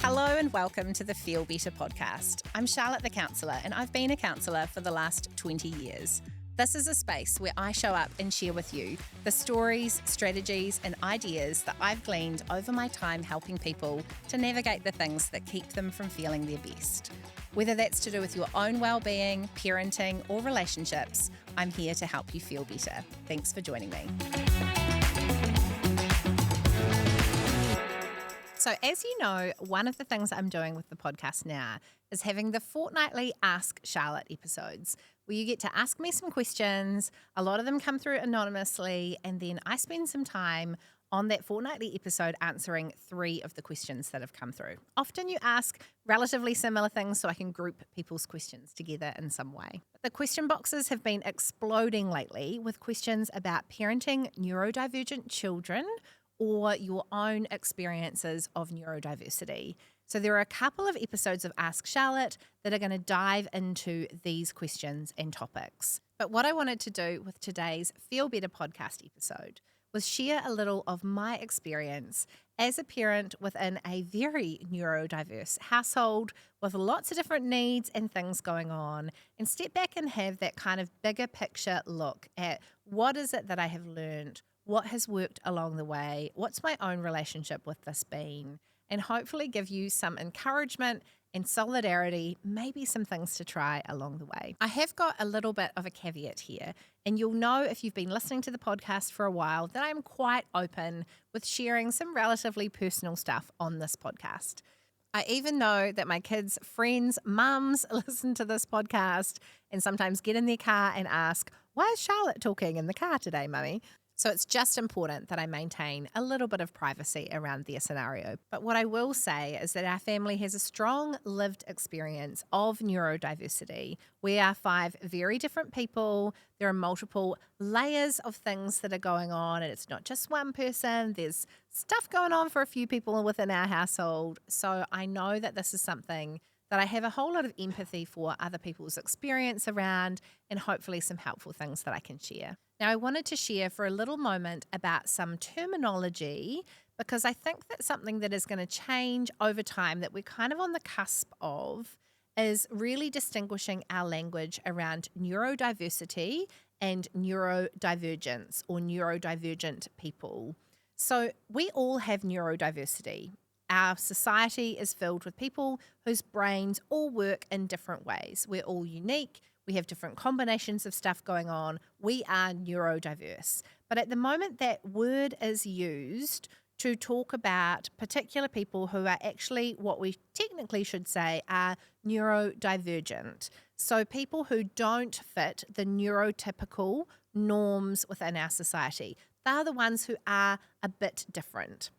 Hello and welcome to the Feel Better podcast. I'm Charlotte the counsellor and I've been a counsellor for the last 20 years. This is a space where I show up and share with you the stories, strategies and ideas that I've gleaned over my time helping people to navigate the things that keep them from feeling their best. Whether that's to do with your own well-being, parenting or relationships, I'm here to help you feel better. Thanks for joining me. So as you know, one of the things I'm doing with the podcast now is having the fortnightly Ask Charlotte episodes, where you get to ask me some questions. A lot of them come through anonymously, and then I spend some time on that fortnightly episode answering 3 of the questions that have come through. Often you ask relatively similar things, so I can group people's questions together in some way. The question boxes have been exploding lately with questions about parenting neurodivergent children or your own experiences of neurodiversity. So there are a couple of episodes of Ask Charlotte that are going to dive into these questions and topics. But what I wanted to do with today's Feel Better podcast episode was share a little of my experience as a parent within a very neurodiverse household with lots of different needs and things going on, and step back and have that kind of bigger picture look at what is it that I have learned, what has worked along the way, what's my own relationship with this been, and hopefully give you some encouragement and solidarity, maybe some things to try along the way. I have got a little bit of a caveat here, and you'll know if you've been listening to the podcast for a while that I'm quite open with sharing some relatively personal stuff on this podcast. I even know that my kids' friends' mums listen to this podcast and sometimes get in their car and ask, "Why is Charlotte talking in the car today, Mummy?" So it's just important that I maintain a little bit of privacy around their scenario. But what I will say is that our family has a strong lived experience of neurodiversity. We are 5 very different people. There are multiple layers of things that are going on, and it's not just one person. There's stuff going on for a few people within our household. So I know that this is something that I have a whole lot of empathy for other people's experience around, and hopefully some helpful things that I can share. Now, I wanted to share for a little moment about some terminology, because I think that something that is going to change over time that we're kind of on the cusp of is really distinguishing our language around neurodiversity and neurodivergence or neurodivergent people. So we all have neurodiversity. Our society is filled with people whose brains all work in different ways. We're all unique. We have different combinations of stuff going on. We are neurodiverse. But at the moment that word is used to talk about particular people who are actually what we technically should say are neurodivergent. So people who don't fit the neurotypical norms within our society. They're the ones who are a bit different.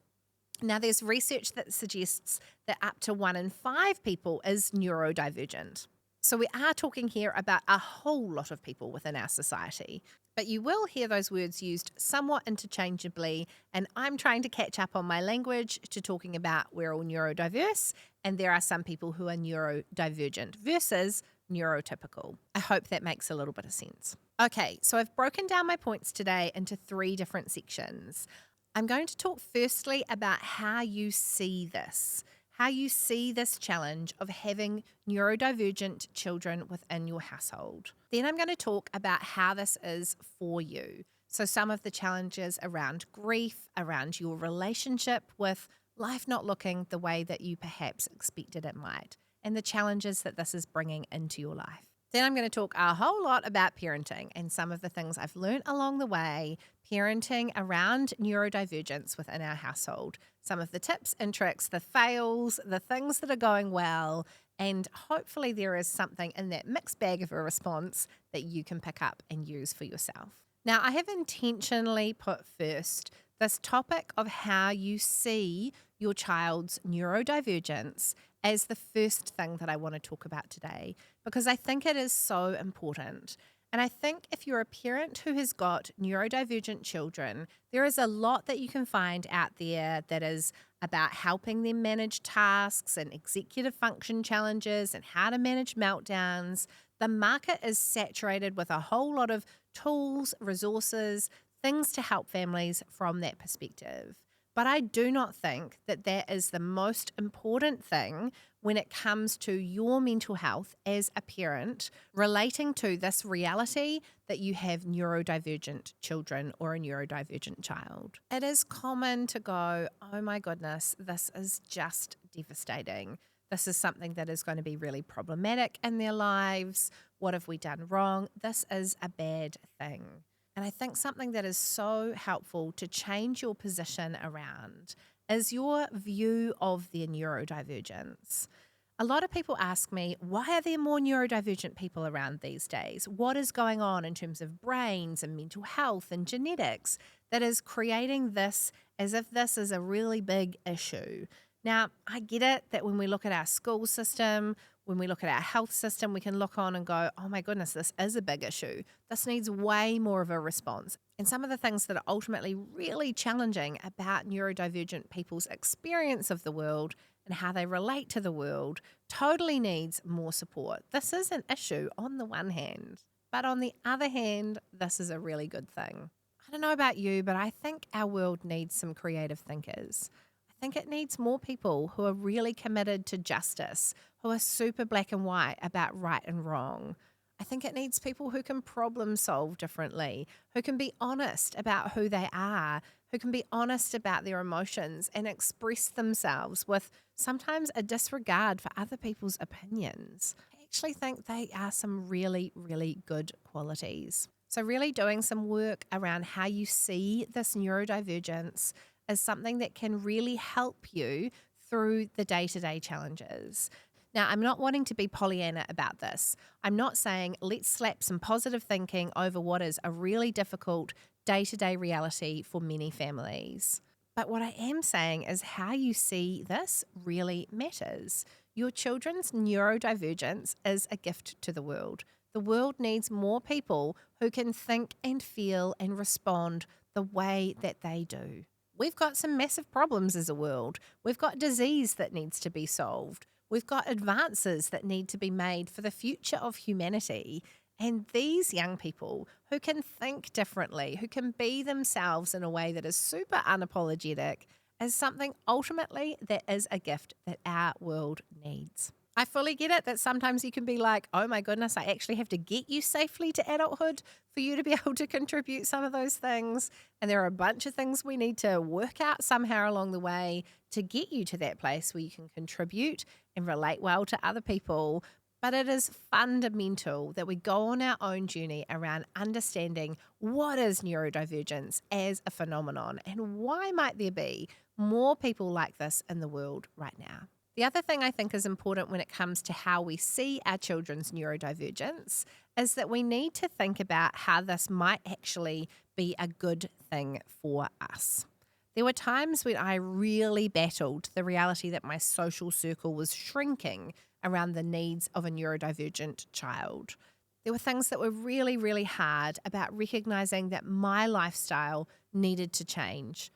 Now, there's research that suggests that up to 1 in 5 people is neurodivergent. So we are talking here about a whole lot of people within our society. But you will hear those words used somewhat interchangeably, and I'm trying to catch up on my language to talking about we're all neurodiverse, and there are some people who are neurodivergent versus neurotypical. I hope that makes a little bit of sense. Okay, so I've broken down my points today into 3 different sections. I'm going to talk firstly about how you see this challenge of having neurodivergent children within your household. Then I'm going to talk about how this is for you. So some of the challenges around grief, around your relationship with life not looking the way that you perhaps expected it might, and the challenges that this is bringing into your life. Then I'm going to talk a whole lot about parenting and some of the things I've learned along the way, parenting around neurodivergence within our household, some of the tips and tricks, the fails, the things that are going well, and hopefully there is something in that mixed bag of a response that you can pick up and use for yourself. Now, I have intentionally put first this topic of how you see your child's neurodivergence as the first thing that I want to talk about today, because I think it is so important. And I think if you're a parent who has got neurodivergent children, there is a lot that you can find out there that is about helping them manage tasks and executive function challenges and how to manage meltdowns. The market is saturated with a whole lot of tools, resources, things to help families from that perspective. But I do not think that that is the most important thing when it comes to your mental health as a parent relating to this reality that you have neurodivergent children or a neurodivergent child. It is common to go, oh my goodness, this is just devastating. This is something that is going to be really problematic in their lives. What have we done wrong? This is a bad thing. And I think something that is so helpful to change your position around is your view of their neurodivergence. A lot of people ask me, why are there more neurodivergent people around these days? What is going on in terms of brains and mental health and genetics that is creating this as if this is a really big issue? Now, I get it that when we look at our school system, when we look at our health system, we can look on and go, oh my goodness, this is a big issue. This needs way more of a response. And some of the things that are ultimately really challenging about neurodivergent people's experience of the world and how they relate to the world totally needs more support. This is an issue on the one hand, but on the other hand, this is a really good thing. I don't know about you, but I think our world needs some creative thinkers. I think it needs more people who are really committed to justice, who are super black and white about right and wrong. I think it needs people who can problem solve differently, who can be honest about who they are, who can be honest about their emotions and express themselves with sometimes a disregard for other people's opinions. I actually think they are some really, really good qualities. So really doing some work around how you see this neurodivergence is something that can really help you through the day-to-day challenges. Now, I'm not wanting to be Pollyanna about this. I'm not saying let's slap some positive thinking over what is a really difficult day-to-day reality for many families. But what I am saying is how you see this really matters. Your children's neurodivergence is a gift to the world. The world needs more people who can think and feel and respond the way that they do. We've got some massive problems as a world. We've got disease that needs to be solved. We've got advances that need to be made for the future of humanity. And these young people who can think differently, who can be themselves in a way that is super unapologetic, is something ultimately that is a gift that our world needs. I fully get it that sometimes you can be like, oh my goodness, I actually have to get you safely to adulthood for you to be able to contribute some of those things. And there are a bunch of things we need to work out somehow along the way to get you to that place where you can contribute and relate well to other people. But it is fundamental that we go on our own journey around understanding what is neurodivergence as a phenomenon and why might there be more people like this in the world right now. The other thing I think is important when it comes to how we see our children's neurodivergence is that we need to think about how this might actually be a good thing for us. There were times when I really battled the reality that my social circle was shrinking around the needs of a neurodivergent child. There were things that were really, really hard about recognizing that my lifestyle needed to change.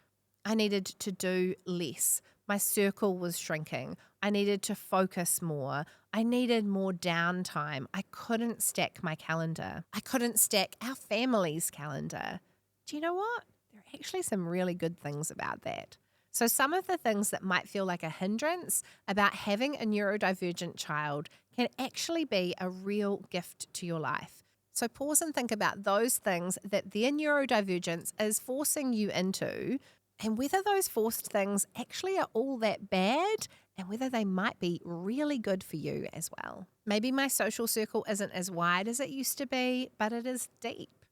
I needed to do less. My circle was shrinking. I needed to focus more. I needed more downtime. I couldn't stack my calendar. I couldn't stack our family's calendar. Do you know what? There are actually some really good things about that. So some of the things that might feel like a hindrance about having a neurodivergent child can actually be a real gift to your life. So pause and think about those things that their neurodivergence is forcing you into, and whether those forced things actually are all that bad and whether they might be really good for you as well. Maybe my social circle isn't as wide as it used to be, but it is deep.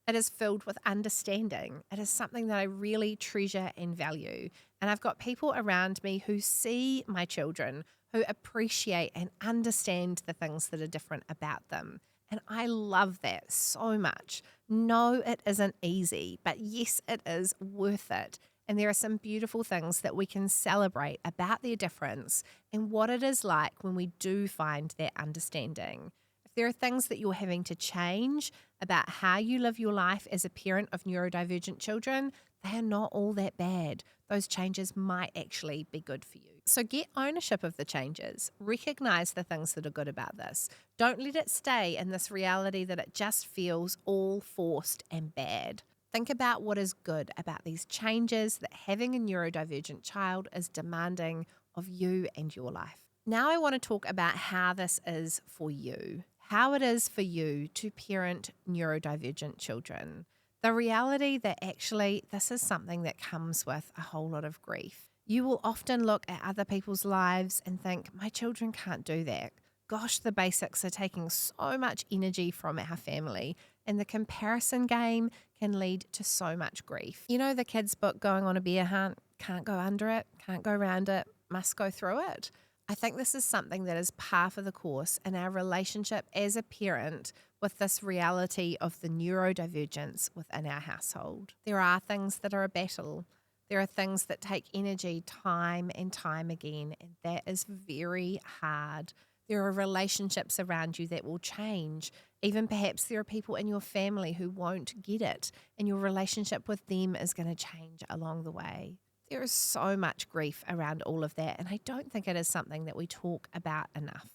It is filled with understanding. It is something that I really treasure and value. And I've got people around me who see my children, who appreciate and understand the things that are different about them. And I love that so much. No, it isn't easy, but yes, it is worth it. And there are some beautiful things that we can celebrate about their difference and what it is like when we do find that understanding. If there are things that you're having to change about how you live your life as a parent of neurodivergent children, they are not all that bad. Those changes might actually be good for you. So get ownership of the changes. Recognize the things that are good about this. Don't let it stay in this reality that it just feels all forced and bad. Think about what is good about these changes that having a neurodivergent child is demanding of you and your life. Now I want to talk about how this is for you, how it is for you to parent neurodivergent children. The reality that actually this is something that comes with a whole lot of grief. You will often look at other people's lives and think, my children can't do that. Gosh, the basics are taking so much energy from our family, and the comparison game can lead to so much grief. You know the kids' book, Going on a Bear Hunt, can't go under it, can't go around it, must go through it. I think this is something that is par for the course in our relationship as a parent with this reality of the neurodivergence within our household. There are things that are a battle. There are things that take energy time and time again, and that is very hard. There are relationships around you that will change. Even perhaps there are people in your family who won't get it, and your relationship with them is going to change along the way. There is so much grief around all of that, and I don't think it is something that we talk about enough.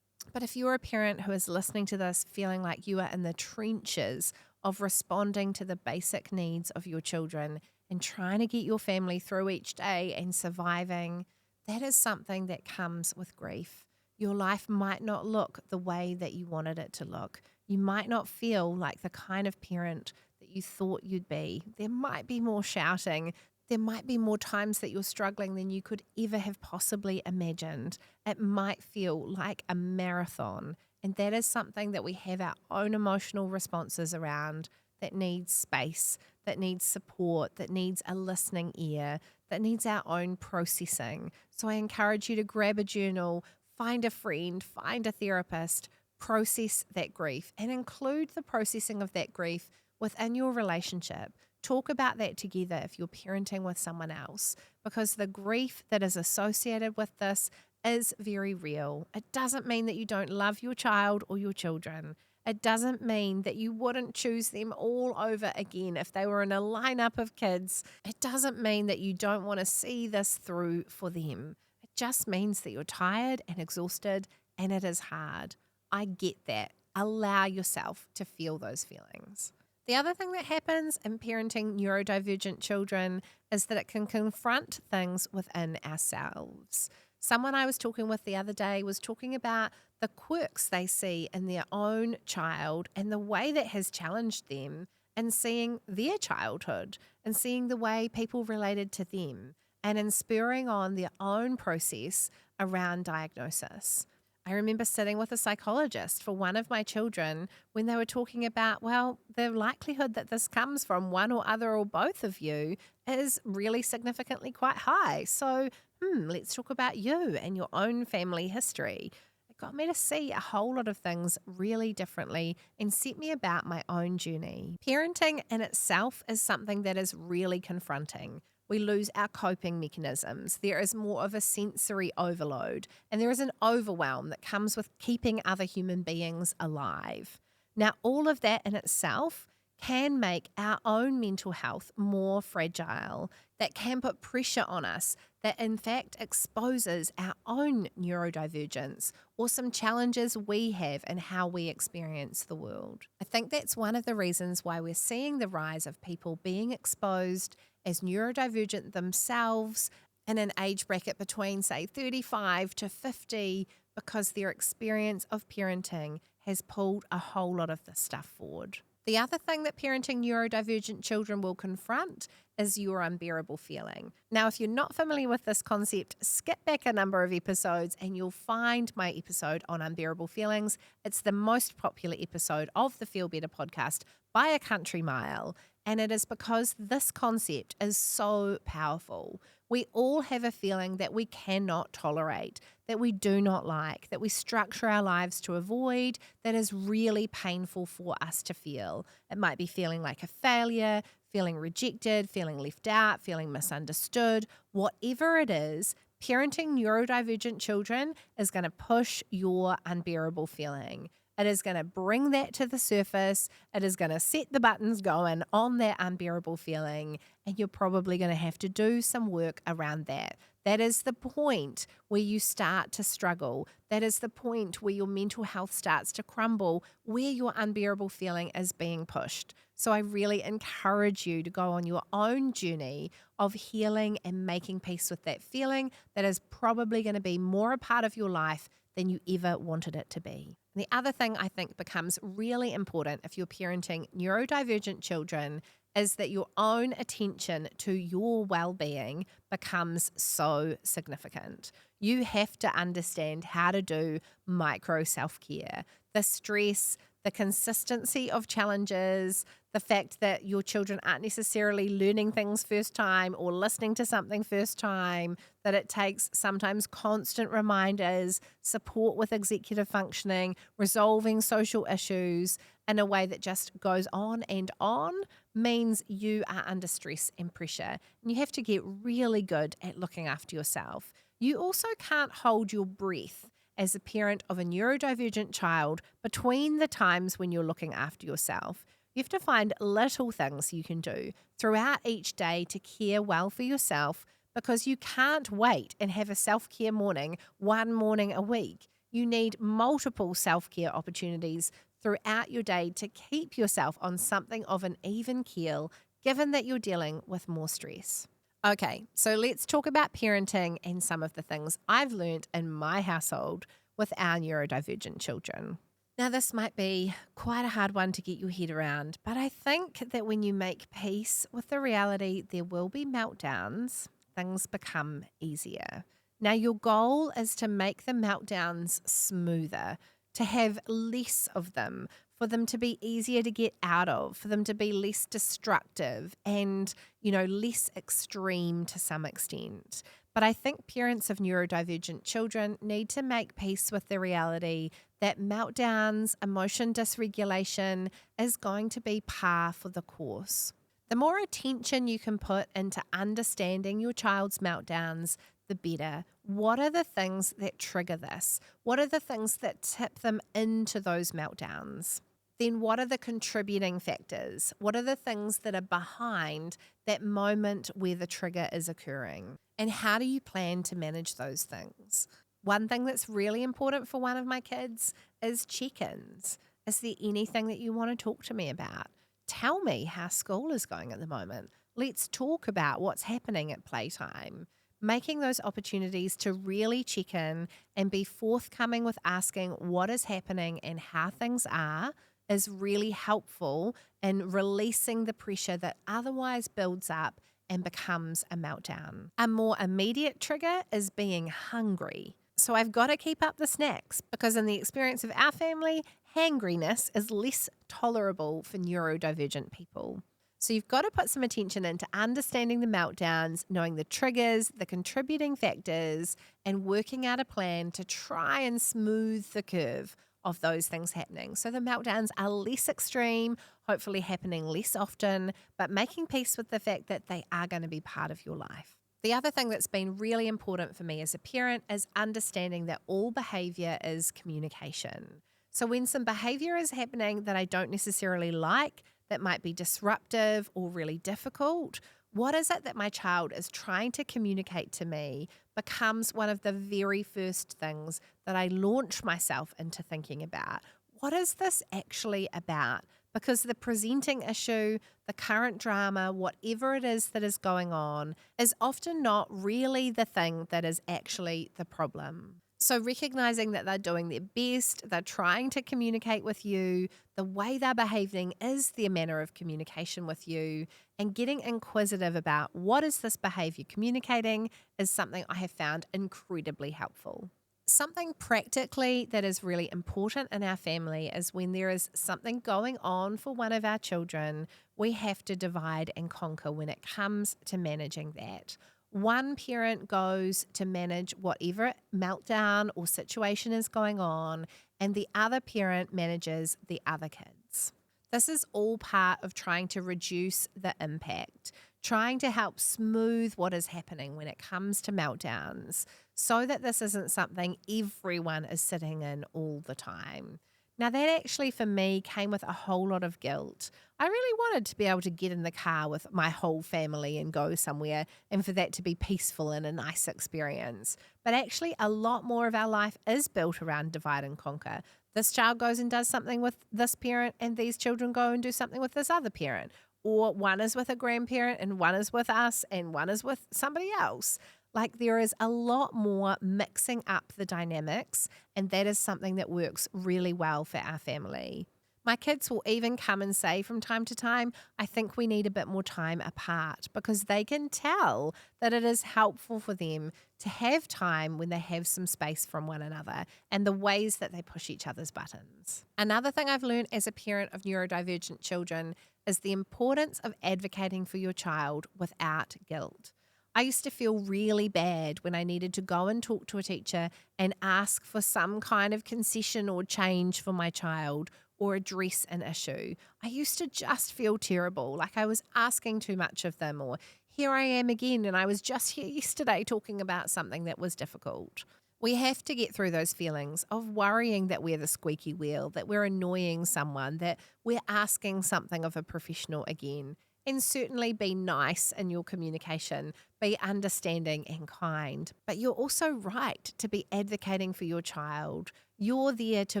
But if you're a parent who is listening to this feeling like you are in the trenches of responding to the basic needs of your children and trying to get your family through each day and surviving, that is something that comes with grief. Your life might not look the way that you wanted it to look. You might not feel like the kind of parent that you thought you'd be. There might be more shouting. There might be more times that you're struggling than you could ever have possibly imagined. It might feel like a marathon, and that is something that we have our own emotional responses around that needs space, that needs support, that needs a listening ear, that needs our own processing. So I encourage you to grab a journal, find a friend, find a therapist, process that grief, and include the processing of that grief within your relationship. Talk about that together if you're parenting with someone else, because the grief that is associated with this is very real. It doesn't mean that you don't love your child or your children. It doesn't mean that you wouldn't choose them all over again if they were in a lineup of kids. It doesn't mean that you don't want to see this through for them. It just means that you're tired and exhausted, and it is hard. I get that. Allow yourself to feel those feelings. The other thing that happens in parenting neurodivergent children is that it can confront things within ourselves. Someone I was talking with the other day was talking about the quirks they see in their own child and the way that has challenged them in seeing their childhood and seeing the way people related to them and in spurring on their own process around diagnosis. I remember sitting with a psychologist for one of my children when they were talking about, well, the likelihood that this comes from one or other or both of you is really significantly quite high. So, let's talk about you and your own family history. It got me to see a whole lot of things really differently and set me about my own journey. Parenting in itself is something that is really confronting. We lose our coping mechanisms. There is more of a sensory overload, and there is an overwhelm that comes with keeping other human beings alive. Now, all of that in itself can make our own mental health more fragile, that can put pressure on us, that in fact exposes our own neurodivergence or some challenges we have in how we experience the world. I think that's one of the reasons why we're seeing the rise of people being exposed as neurodivergent themselves in an age bracket between, say, 35 to 50, because their experience of parenting has pulled a whole lot of this stuff forward. The other thing that parenting neurodivergent children will confront is your unbearable feeling. Now, if you're not familiar with this concept, skip back a number of episodes and you'll find my episode on unbearable feelings. It's the most popular episode of the Feel Better podcast by a country mile. And it is because this concept is so powerful. We all have a feeling that we cannot tolerate, that we do not like, that we structure our lives to avoid, that is really painful for us to feel. It might be feeling like a failure, feeling rejected, feeling left out, feeling misunderstood. Whatever it is, parenting neurodivergent children is going to push your unbearable feeling. It is going to bring that to the surface. It is going to set the buttons going on that unbearable feeling, and you're probably going to have to do some work around that. That is the point where you start to struggle. That is the point where your mental health starts to crumble, where your unbearable feeling is being pushed. So I really encourage you to go on your own journey of healing and making peace with that feeling that is probably going to be more a part of your life than you ever wanted it to be. And the other thing I think becomes really important if you're parenting neurodivergent children is that your own attention to your well-being becomes so significant. You have to understand how to do micro self-care, the stress, the consistency of challenges, the fact that your children aren't necessarily learning things first time or listening to something first time, that it takes sometimes constant reminders, support with executive functioning, resolving social issues in a way that just goes on and on, means you are under stress and pressure. And you have to get really good at looking after yourself. You also can't hold your breath as a parent of a neurodivergent child between the times when you're looking after yourself. You have to find little things you can do throughout each day to care well for yourself, because you can't wait and have a self-care morning one morning a week. You need multiple self-care opportunities throughout your day to keep yourself on something of an even keel, given that you're dealing with more stress. Okay, so let's talk about parenting and some of the things I've learned in my household with our neurodivergent children. Now, this might be quite a hard one to get your head around, but I think that when you make peace with the reality there will be meltdowns, things become easier. Now, your goal is to make the meltdowns smoother, to have less of them, for them to be easier to get out of, for them to be less destructive and, less extreme to some extent. But I think parents of neurodivergent children need to make peace with the reality that meltdowns, emotion dysregulation is going to be par for the course. The more attention you can put into understanding your child's meltdowns, the better. What are the things that trigger this? What are the things that tip them into those meltdowns? Then what are the contributing factors? What are the things that are behind that moment where the trigger is occurring? And how do you plan to manage those things? One thing that's really important for one of my kids is check-ins. Is there anything that you want to talk to me about? Tell me how school is going at the moment. Let's talk about what's happening at playtime. Making those opportunities to really check in and be forthcoming with asking what is happening and how things are is really helpful in releasing the pressure that otherwise builds up and becomes a meltdown. A more immediate trigger is being hungry. So I've got to keep up the snacks, because in the experience of our family, hangriness is less tolerable for neurodivergent people. So you've got to put some attention into understanding the meltdowns, knowing the triggers, the contributing factors, and working out a plan to try and smooth the curve of those things happening. So the meltdowns are less extreme, hopefully happening less often, but making peace with the fact that they are going to be part of your life. The other thing that's been really important for me as a parent is understanding that all behaviour is communication. So when some behaviour is happening that I don't necessarily like, that might be disruptive or really difficult, what is it that my child is trying to communicate to me becomes one of the very first things that I launch myself into thinking about. What is this actually about? Because the presenting issue, the current drama, whatever it is that is going on, is often not really the thing that is actually the problem. So recognizing that they're doing their best, they're trying to communicate with you, the way they're behaving is their manner of communication with you, and getting inquisitive about what is this behavior communicating is something I have found incredibly helpful. Something practically that is really important in our family is when there is something going on for one of our children, we have to divide and conquer when it comes to managing that. One parent goes to manage whatever meltdown or situation is going on, and the other parent manages the other kids. This is all part of trying to reduce the impact, trying to help smooth what is happening when it comes to meltdowns, so that this isn't something everyone is sitting in all the time. Now, that actually for me came with a whole lot of guilt. I really wanted to be able to get in the car with my whole family and go somewhere and for that to be peaceful and a nice experience. But actually, a lot more of our life is built around divide and conquer. This child goes and does something with this parent, and these children go and do something with this other parent. Or one is with a grandparent, and one is with us, and one is with somebody else. Like there is a lot more mixing up the dynamics, and that is something that works really well for our family. My kids will even come and say from time to time, I think we need a bit more time apart because they can tell that it is helpful for them to have time when they have some space from one another and the ways that they push each other's buttons. Another thing I've learned as a parent of neurodivergent children is the importance of advocating for your child without guilt. I used to feel really bad when I needed to go and talk to a teacher and ask for some kind of concession or change for my child or address an issue. I used to just feel terrible, like I was asking too much of them, or here I am again and I was just here yesterday talking about something that was difficult. We have to get through those feelings of worrying that we're the squeaky wheel, that we're annoying someone, that we're asking something of a professional again. And certainly be nice in your communication, be understanding and kind. But you're also right to be advocating for your child. You're there to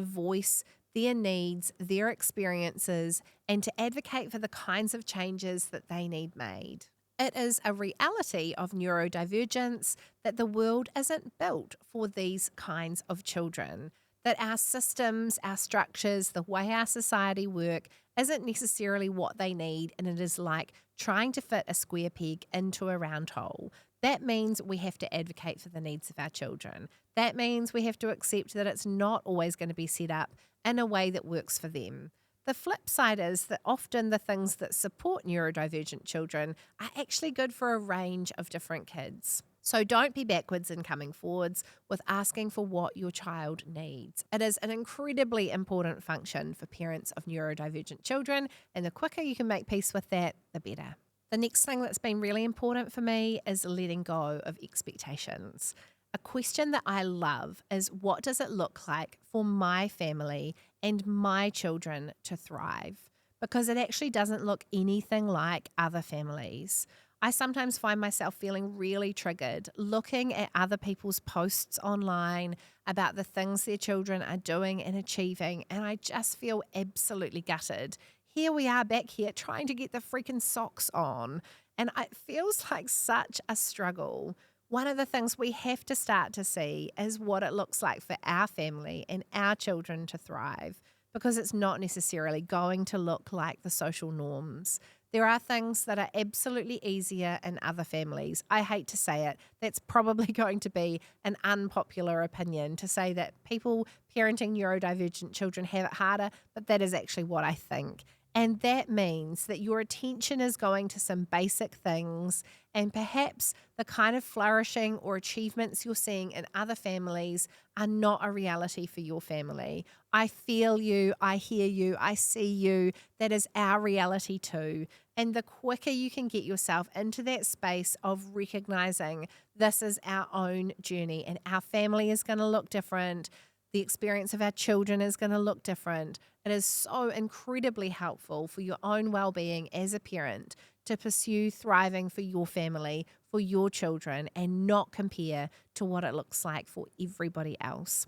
voice their needs, their experiences, and to advocate for the kinds of changes that they need made. It is a reality of neurodivergence that the world isn't built for these kinds of children, that our systems, our structures, the way our society work isn't necessarily what they need, and it is like trying to fit a square peg into a round hole. That means we have to advocate for the needs of our children. That means we have to accept that it's not always going to be set up in a way that works for them. The flip side is that often the things that support neurodivergent children are actually good for a range of different kids. So don't be backwards in coming forwards with asking for what your child needs. It is an incredibly important function for parents of neurodivergent children, and the quicker you can make peace with that, the better. The next thing that's been really important for me is letting go of expectations. A question that I love is, what does it look like for my family and my children to thrive? Because it actually doesn't look anything like other families. I sometimes find myself feeling really triggered looking at other people's posts online about the things their children are doing and achieving, and I just feel absolutely gutted. Here we are back here trying to get the freaking socks on, and it feels like such a struggle. One of the things we have to start to see is what it looks like for our family and our children to thrive, because it's not necessarily going to look like the social norms. There are things that are absolutely easier in other families. I hate to say it. That's probably going to be an unpopular opinion to say that people parenting neurodivergent children have it harder, but that is actually what I think. And that means that your attention is going to some basic things, and perhaps the kind of flourishing or achievements you're seeing in other families are not a reality for your family. I feel you, I hear you, I see you. That is our reality too. And the quicker you can get yourself into that space of recognizing this is our own journey and our family is going to look different, the experience of our children is going to look different. It is so incredibly helpful for your own well-being as a parent to pursue thriving for your family, for your children, and not compare to what it looks like for everybody else.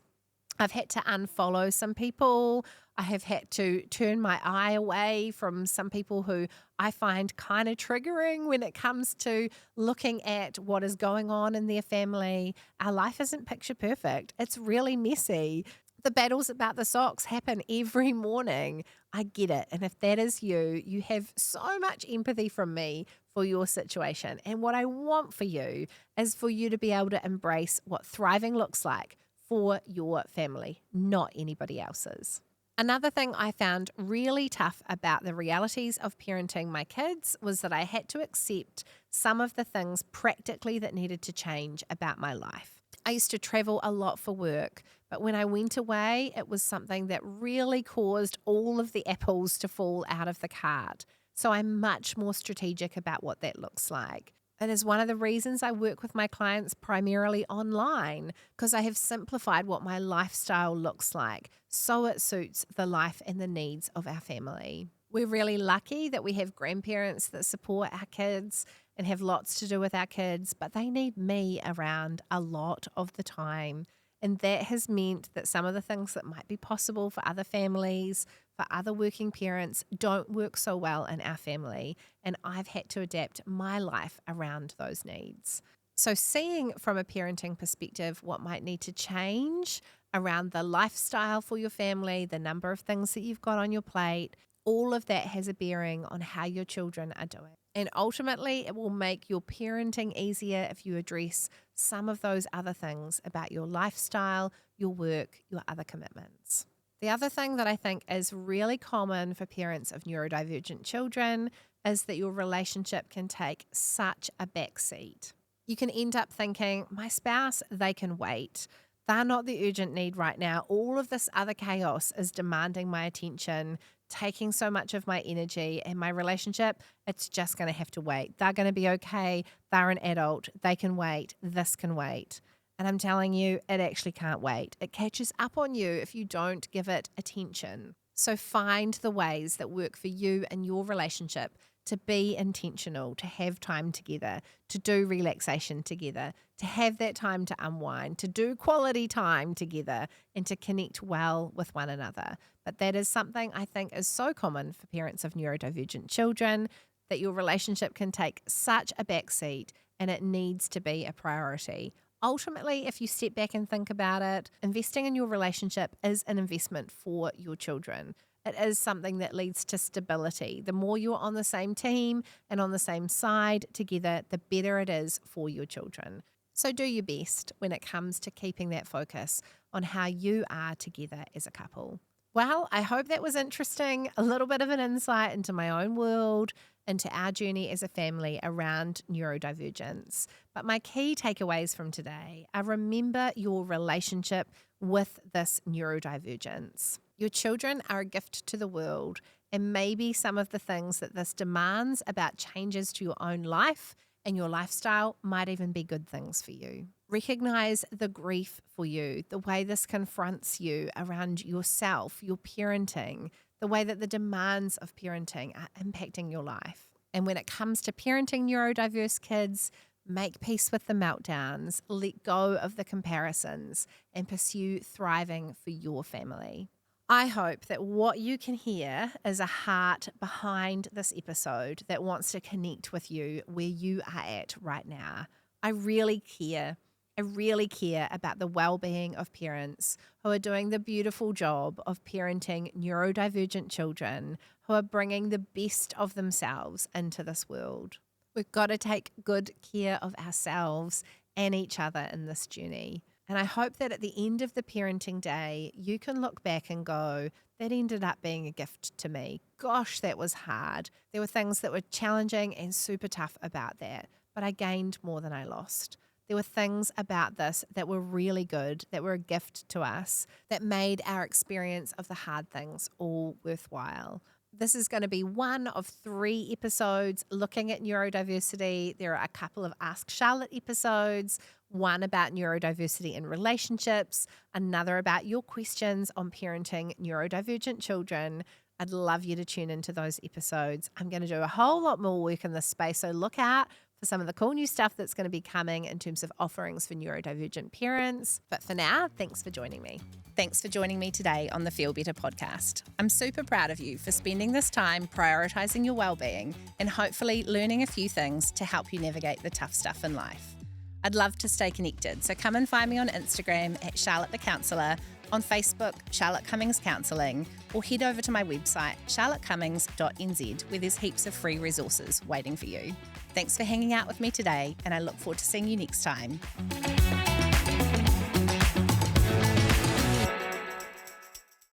I've had to unfollow some people. I have had to turn my eye away from some people who I find kind of triggering when it comes to looking at what is going on in their family. Our life isn't picture perfect. It's really messy. The battles about the socks happen every morning. I get it. And if that is you, you have so much empathy from me for your situation. And what I want for you is for you to be able to embrace what thriving looks like for your family, not anybody else's. Another thing I found really tough about the realities of parenting my kids was that I had to accept some of the things practically that needed to change about my life. I used to travel a lot for work, but when I went away, it was something that really caused all of the apples to fall out of the cart. So I'm much more strategic about what that looks like. It is one of the reasons I work with my clients primarily online, because I have simplified what my lifestyle looks like so it suits the life and the needs of our family. We're really lucky that we have grandparents that support our kids and have lots to do with our kids, but they need me around a lot of the time. And that has meant that some of the things that might be possible for other families, for other working parents, don't work so well in our family. And I've had to adapt my life around those needs. So seeing from a parenting perspective what might need to change around the lifestyle for your family, the number of things that you've got on your plate, all of that has a bearing on how your children are doing. And ultimately, it will make your parenting easier if you address some of those other things about your lifestyle, your work, your other commitments. The other thing that I think is really common for parents of neurodivergent children is that your relationship can take such a backseat. You can end up thinking, my spouse, they can wait. They're not the urgent need right now. All of this other chaos is demanding my attention, taking so much of my energy, and my relationship, it's just going to have to wait. They're going to be okay. They're an adult. They can wait. This can wait. And I'm telling you, it actually can't wait. It catches up on you if you don't give it attention. So find the ways that work for you and your relationship to be intentional, to have time together, to do relaxation together, to have that time to unwind, to do quality time together, and to connect well with one another. But that is something I think is so common for parents of neurodivergent children, that your relationship can take such a backseat and it needs to be a priority. Ultimately, if you step back and think about it, investing in your relationship is an investment for your children. It is something that leads to stability. The more you're on the same team and on the same side together, the better it is for your children. So do your best when it comes to keeping that focus on how you are together as a couple. Well, I hope that was interesting, a little bit of an insight into my own world, into our journey as a family around neurodivergence. But my key takeaways from today are: remember your relationship with this neurodivergence. Your children are a gift to the world, and maybe some of the things that this demands about changes to your own life and your lifestyle might even be good things for you. Recognize the grief for you, the way this confronts you around yourself, your parenting, the way that the demands of parenting are impacting your life. And when it comes to parenting neurodiverse kids, make peace with the meltdowns, let go of the comparisons, and pursue thriving for your family. I hope that what you can hear is a heart behind this episode that wants to connect with you where you are at right now. I really care. I really care about the well-being of parents who are doing the beautiful job of parenting neurodivergent children who are bringing the best of themselves into this world. We've got to take good care of ourselves and each other in this journey. And I hope that at the end of the parenting day, you can look back and go, that ended up being a gift to me. Gosh, that was hard. There were things that were challenging and super tough about that, but I gained more than I lost. There were things about this that were really good, that were a gift to us, that made our experience of the hard things all worthwhile. This is going to be one of 3 episodes looking at neurodiversity. There are a couple of Ask Charlotte episodes, one about neurodiversity in relationships, another about your questions on parenting neurodivergent children. I'd love you to tune into those episodes. I'm going to do a whole lot more work in this space, so look out for some of the cool new stuff that's going to be coming in terms of offerings for neurodivergent parents. But for now, thanks for joining me. Thanks for joining me today on the Feel Better podcast. I'm super proud of you for spending this time prioritizing your well-being and hopefully learning a few things to help you navigate the tough stuff in life. I'd love to stay connected, so come and find me on Instagram at Charlotte the Counsellor, on Facebook, Charlotte Cummings Counselling, or head over to my website, charlottecummings.nz, where there's heaps of free resources waiting for you. Thanks for hanging out with me today, and I look forward to seeing you next time.